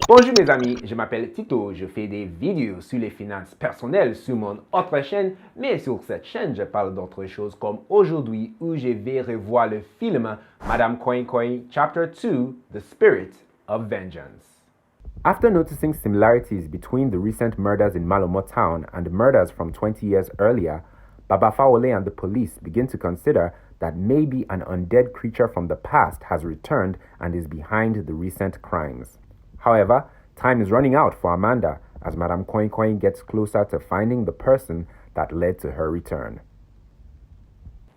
Bonjour mes amis, je m'appelle Tito, je fais des vidéos sur les finances personnelles sur mon autre chaîne, mais sur cette chaîne je parle d'autres choses comme aujourd'hui où je vais revoir le film Madame Coin Coin Chapter 2, The Spirit of Vengeance. After noticing similarities between the recent murders in Malomo town and murders from 20 years earlier, Baba Fawole and the police begin to consider that maybe an undead creature from the past has returned and is behind the recent crimes. However, time is running out for Amanda as Madame Coin Coin gets closer to finding the person that led to her return.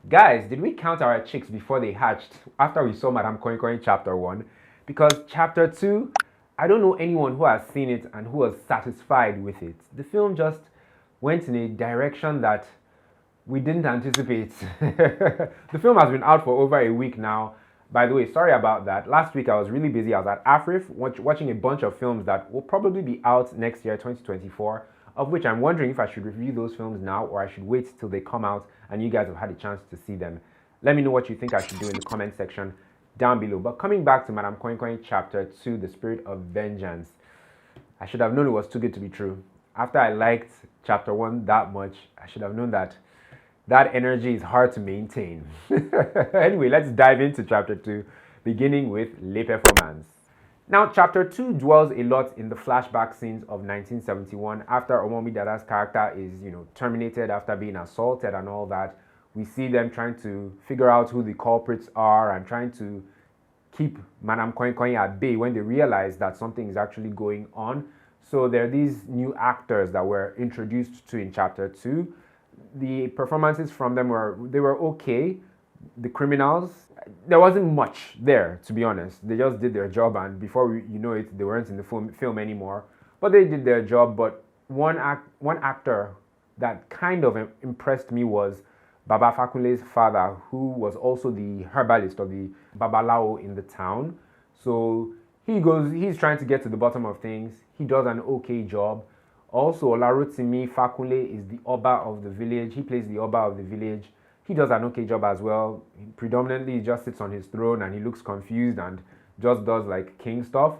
Guys, did we count our chicks before they hatched after we saw Madame Coin Coin Chapter 1? Because Chapter 2, I don't know anyone who has seen it and who was satisfied with it. The film just went in a direction that we didn't anticipate. The film has been out for over a week now. By the way, sorry about that. Last week I was really busy. I was at AFRIF watching a bunch of films that will probably be out next year, 2024, of which I'm wondering if I should review those films now or I should wait till they come out and you guys have had a chance to see them. Let me know what you think I should do in the comment section down below. But coming back to Madame Coin Coin Chapter 2, The Spirit of Vengeance, I should have known it was too good to be true. After I liked Chapter 1 that much, I should have known that energy is hard to maintain. Anyway, let's dive into Chapter 2, beginning with Les Performances. Now, Chapter 2 dwells a lot in the flashback scenes of 1971 after Omowunmi Dada's character is, terminated after being assaulted and all that. We see them trying to figure out who the culprits are and trying to keep Madame Coin Coin at bay when they realize that something is actually going on. So there are these new actors that were introduced to in Chapter 2. The performances from them were okay. The criminals, there wasn't much there, to be honest. They just did their job, and before you know it, they weren't in the film anymore. But they did their job. But one actor that kind of impressed me was Baba Fakunle's father, who was also the herbalist or the babalao in the town. So he's trying to get to the bottom of things. He does an okay job. Also, Olarotimi Fakunle is the Oba of the village. He plays the Oba of the village. He does an okay job as well. Predominantly, he just sits on his throne and he looks confused and just does like king stuff.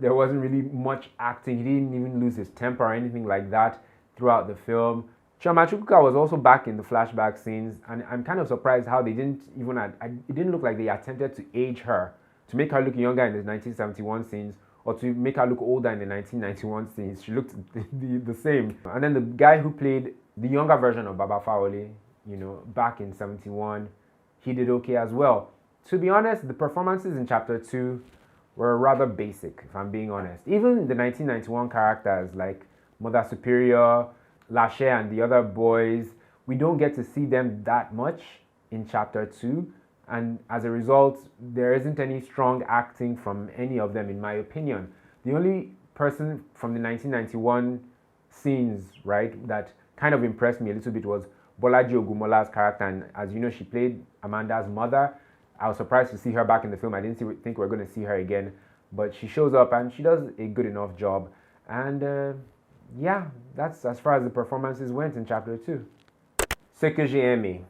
There wasn't really much acting. He didn't even lose his temper or anything like that throughout the film. Chioma Chukwuka was also back in the flashback scenes, and I'm kind of surprised how they didn't even, it didn't look like they attempted to age her, to make her look younger in the 1971 scenes, or to make her look older in the 1991 scenes. She looked the same. And then the guy who played the younger version of Baba Fawole, back in 71, he did okay as well. To be honest, the performances in Chapter 2 were rather basic, if I'm being honest. Even the 1991 characters like Mother Superior, Lashe, and the other boys, we don't get to see them that much in Chapter 2. And as a result, there isn't any strong acting from any of them, in my opinion. The only person from the 1991 scenes, right, that kind of impressed me a little bit was Bolaji Ogumola's character. And as you know, she played Amanda's mother. I was surprised to see her back in the film. I didn't think we were going to see her again. But she shows up and she does a good enough job. And yeah, that's as far as the performances went in Chapter 2. Ce que j'ai aimé.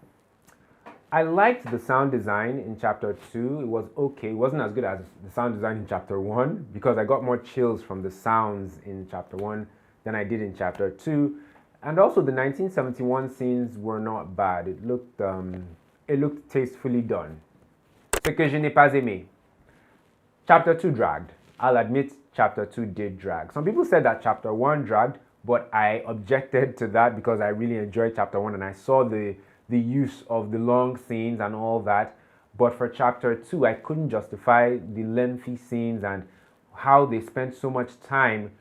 I liked the sound design in Chapter 2. It was okay. It wasn't as good as the sound design in Chapter 1 because I got more chills from the sounds in Chapter 1 than I did in Chapter 2. And also the 1971 scenes were not bad. It looked tastefully done. Ce que je n'ai pas aimé. Chapter 2 dragged. I'll admit Chapter 2 did drag. Some people said that Chapter 1 dragged, but I objected to that because I really enjoyed Chapter 1 and I saw the use of the long scenes and all that. But for Chapter 2, I couldn't justify the lengthy scenes and how they spent so much time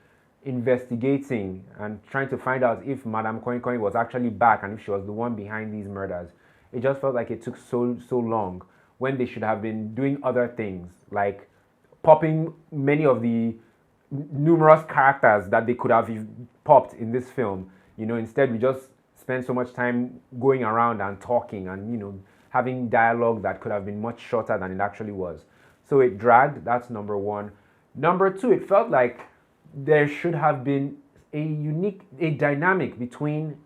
investigating and trying to find out if Madame Coin Coin was actually back and if she was the one behind these murders. It just felt like it took so long when they should have been doing other things, like popping many of the numerous characters that they could have popped in this film. Instead we just spend so much time going around and talking and having dialogue that could have been much shorter than it actually was. So it dragged. That's number one. Number two, it felt like there should have been a dynamic between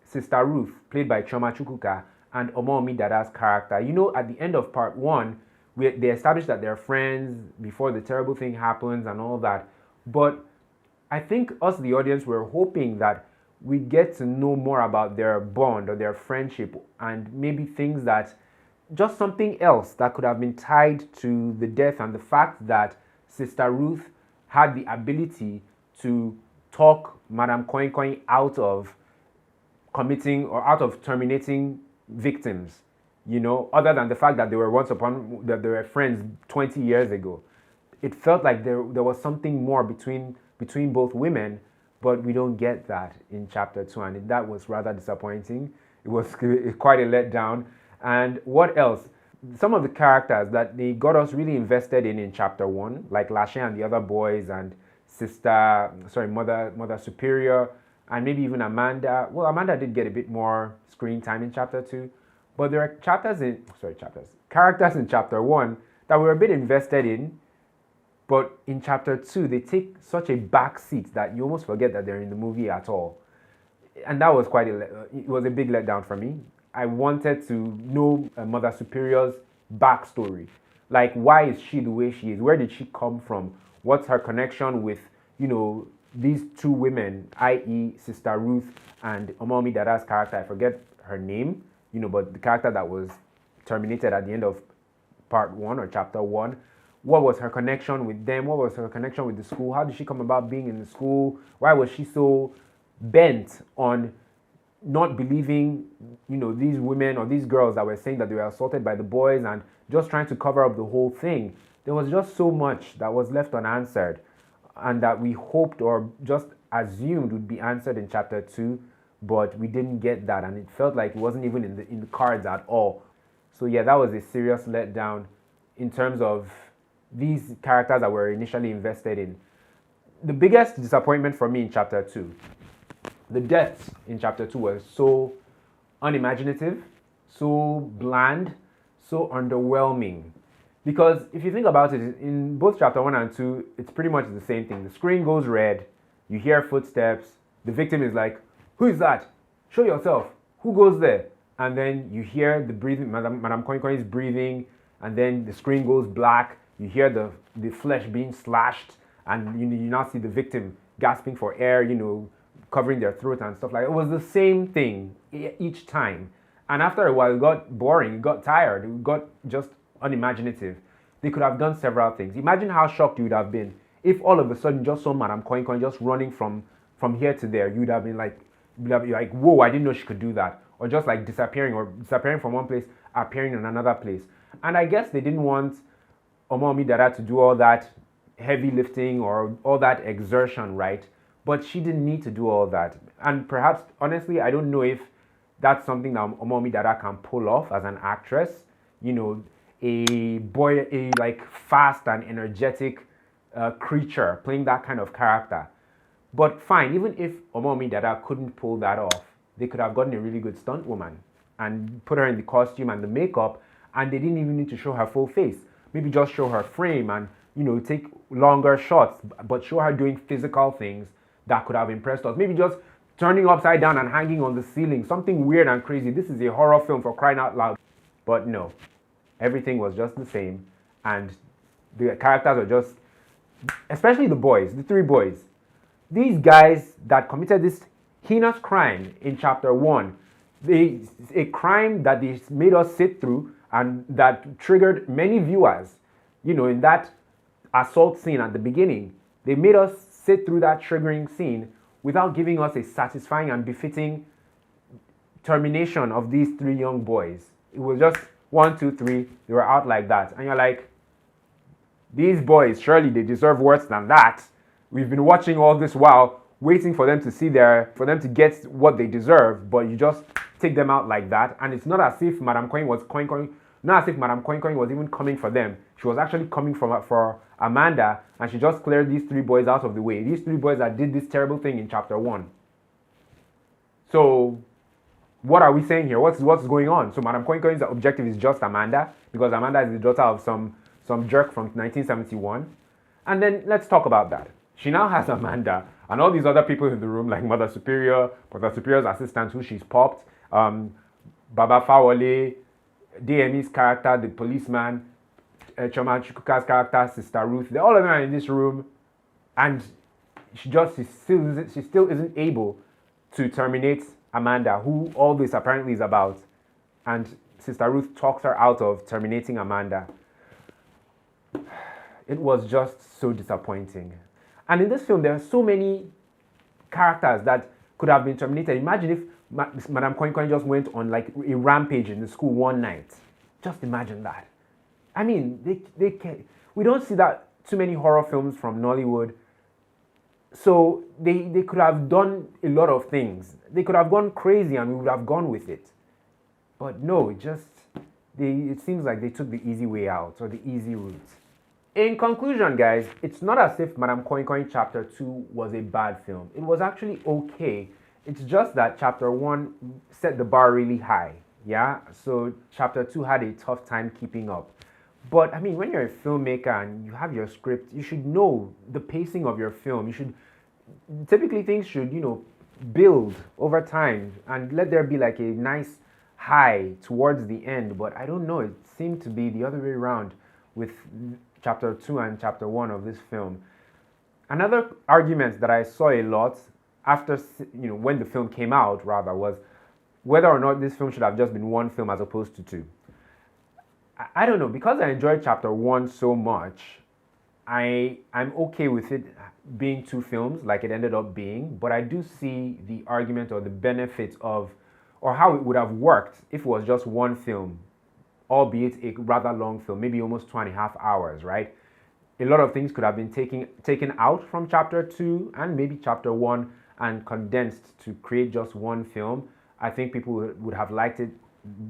Sister Ruth, played by Chioma Chukwuka, and Omowunmi Dada's character. At the end of part one, they established that they're friends before the terrible thing happens and all that. But I think us, the audience, were hoping that we get to know more about their bond or their friendship and maybe things that, just something else that could have been tied to the death and the fact that Sister Ruth had the ability to talk Madam Koin Koin out of committing or out of terminating victims, other than the fact that they were that they were friends 20 years ago. It felt like there was something more between both women, but we don't get that in chapter 2, and that was rather disappointing. It was quite a letdown. And what else? Some of the characters that they got us really invested in chapter 1, like Lashe and the other boys, and Mother Superior, and maybe even Amanda. Well, Amanda did get a bit more screen time in chapter 2, but there are characters in chapter 1 that we were a bit invested in, but in chapter 2, they take such a back seat that you almost forget that they're in the movie at all. And that was it was a big letdown for me. I wanted to know Mother Superior's backstory. Like, why is she the way she is? Where did she come from? What's her connection with, these two women, i.e. Sister Ruth and Omowunmi Dada's character? I forget her name, but the character that was terminated at the end of part 1 or chapter 1. What was her connection with them? What was her connection with the school? How did she come about being in the school? Why was she so bent on not believing, these women or these girls that were saying that they were assaulted by the boys and just trying to cover up the whole thing? There was just so much that was left unanswered and that we hoped or just assumed would be answered in chapter 2, but we didn't get that, and it felt like it wasn't even in the cards at all. So yeah, that was a serious letdown in terms of these characters that were initially invested in. The biggest disappointment for me in chapter 2, the deaths in chapter 2 were so unimaginative, so bland, so underwhelming. Because if you think about it, in both chapter 1 and 2, it's pretty much the same thing. The screen goes red, you hear footsteps, the victim is like, "Who is that? Show yourself. Who goes there?" And then you hear the breathing, Madam Koin Koin is breathing, and then the screen goes black, you hear the flesh being slashed, and you now see the victim gasping for air, covering their throat and stuff like that. It was the same thing each time. And after a while, it got boring, it got tired, it got just unimaginative. They could have done several things. Imagine how shocked you would have been if all of a sudden just saw Madam Koin Koin just running from here to there. You would have been like, whoa, I didn't know she could do that. Or just like disappearing from one place, appearing in another place. And I guess they didn't want Omowunmi Dada to do all that heavy lifting or all that exertion, right? But she didn't need to do all that. And perhaps, honestly, I don't know if that's something that Omowunmi Dada can pull off as an actress. A like fast and energetic creature playing that kind of character. But fine, even if Omowunmi Dada couldn't pull that off, they could have gotten a really good stunt woman and put her in the costume and the makeup, and they didn't even need to show her full face. Maybe just show her frame and, take longer shots, but show her doing physical things that could have impressed us. Maybe just turning upside down and hanging on the ceiling. Something weird and crazy. This is a horror film, for crying out loud. But no, everything was just the same. And the characters are just, especially the boys, the three boys. These guys that committed this heinous crime in chapter 1, a crime that they made us sit through and that triggered many viewers, in that assault scene at the beginning. They made us sit through that triggering scene without giving us a satisfying and befitting termination of these three young boys. It was just 1, 2, 3, they were out like that. And you're like, these boys, surely they deserve worse than that. We've been watching all this while, waiting for them to get what they deserve, but you just take them out like that. And it's not as if Madam Koin Koin was even coming for them. She was actually coming for Amanda, and she just cleared these three boys out of the way. These three boys that did this terrible thing in chapter 1. So what are we saying here? What's going on? So Madam Koin Koin's objective is just Amanda, because Amanda is the daughter of some jerk from 1971. And then let's talk about that. She now has Amanda and all these other people in the room, like Mother Superior's assistant, who she's popped, Baba Fawole, Deyemi's character, the policeman, Chioma Chukwuka's character, Sister Ruth. All of them are in this room and she still isn't able to terminate Amanda, who all this apparently is about. And Sister Ruth talks her out of terminating Amanda. It was just so disappointing. And in this film, there are so many characters that could have been terminated. Imagine if Madam Koin just went on like a rampage in the school one night. Just imagine that. I mean, we don't see that too many horror films from Nollywood. So they could have done a lot of things. They could have gone crazy and we would have gone with it. But no, it seems like they took the easy way out, or the easy route. In conclusion, guys, it's not as if Madam Koin Chapter 2 was a bad film. It was actually okay. It's just that Chapter 1 set the bar really high, yeah? So Chapter 2 had a tough time keeping up. But, I mean, when you're a filmmaker and you have your script, you should know the pacing of your film. Typically things should, build over time and let there be like a nice high towards the end. But I don't know, it seemed to be the other way around with Chapter 2 and Chapter 1 of this film. Another argument that I saw a lot after, when the film came out, rather, was whether or not this film should have just been one film as opposed to two. I don't know, because I enjoyed Chapter 1 so much, I'm okay with it being two films like it ended up being, but I do see the argument or the benefit of, or how it would have worked if it was just one film, albeit a rather long film, maybe almost 2.5 hours, right? A lot of things could have been taken out from Chapter 2 and maybe Chapter 1 and condensed to create just one film. I think people would have liked it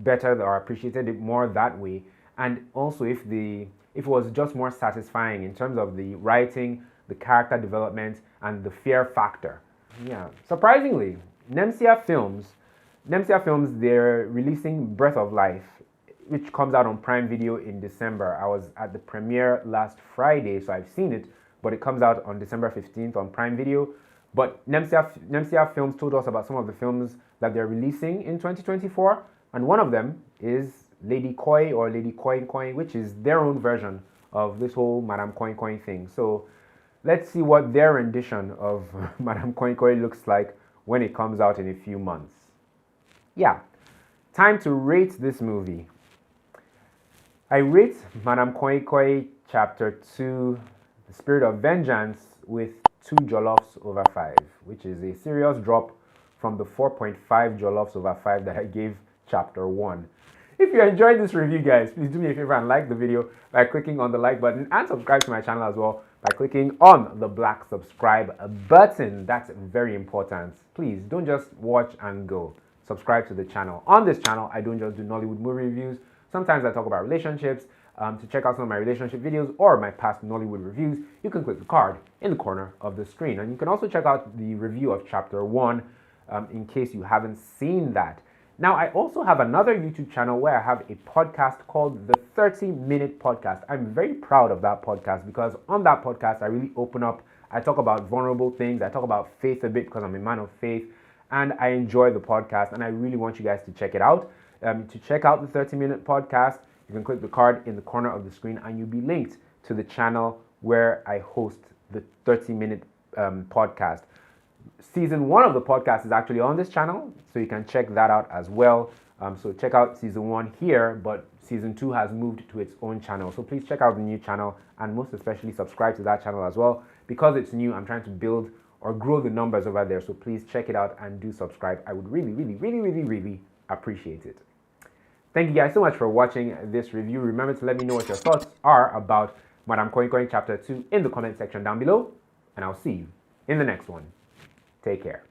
better or appreciated it more that way. And also if it was just more satisfying in terms of the writing, the character development, and the fear factor. Yeah. Surprisingly, Nemsia Films, they're releasing Breath of Life, which comes out on Prime Video in December. I was at the premiere last Friday, so I've seen it, but it comes out on December 15th on Prime Video. But Nemsia Films told us about some of the films that they're releasing in 2024, and one of them is Lady Koi or Lady Koin, which is their own version of this whole Madam Koin thing. So let's see what their rendition of Madam Koin looks like when it comes out in a few months. Yeah, time to rate this movie. I rate Madam Koin Chapter 2, The Spirit of Vengeance, with 2 jollofs over 5, which is a serious drop from the 4.5 jollofs over 5 that I gave Chapter 1. If you enjoyed this review, guys, please do me a favor and like the video by clicking on the like button, and subscribe to my channel as well by clicking on the black subscribe button. That's very important. Please don't just watch and go. Subscribe to the channel. On this channel, I don't just do Nollywood movie reviews. Sometimes I talk about relationships. To check out some of my relationship videos or my past Nollywood reviews, you can click the card in the corner of the screen. And you can also check out the review of Chapter 1 in case you haven't seen that. Now, I also have another YouTube channel where I have a podcast called the 30-Minute Podcast. I'm very proud of that podcast because on that podcast, I really open up. I talk about vulnerable things. I talk about faith a bit because I'm a man of faith. And I enjoy the podcast, and I really want you guys to check it out. To check out the 30-Minute Podcast, you can click the card in the corner of the screen, and you'll be linked to the channel where I host the 30-Minute Podcast. Season 1 of the podcast is actually on this channel, so you can check that out as well. So check out Season 1 here, but Season 2 has moved to its own channel. So please check out the new channel, and most especially subscribe to that channel as well. Because it's new, I'm trying to build or grow the numbers over there. So please check it out and do subscribe. I would really appreciate it. Thank you guys so much for watching this review. Remember to let me know what your thoughts are about Madam Koin Chapter 2 in the comment section down below. And I'll see you in the next one. Take care.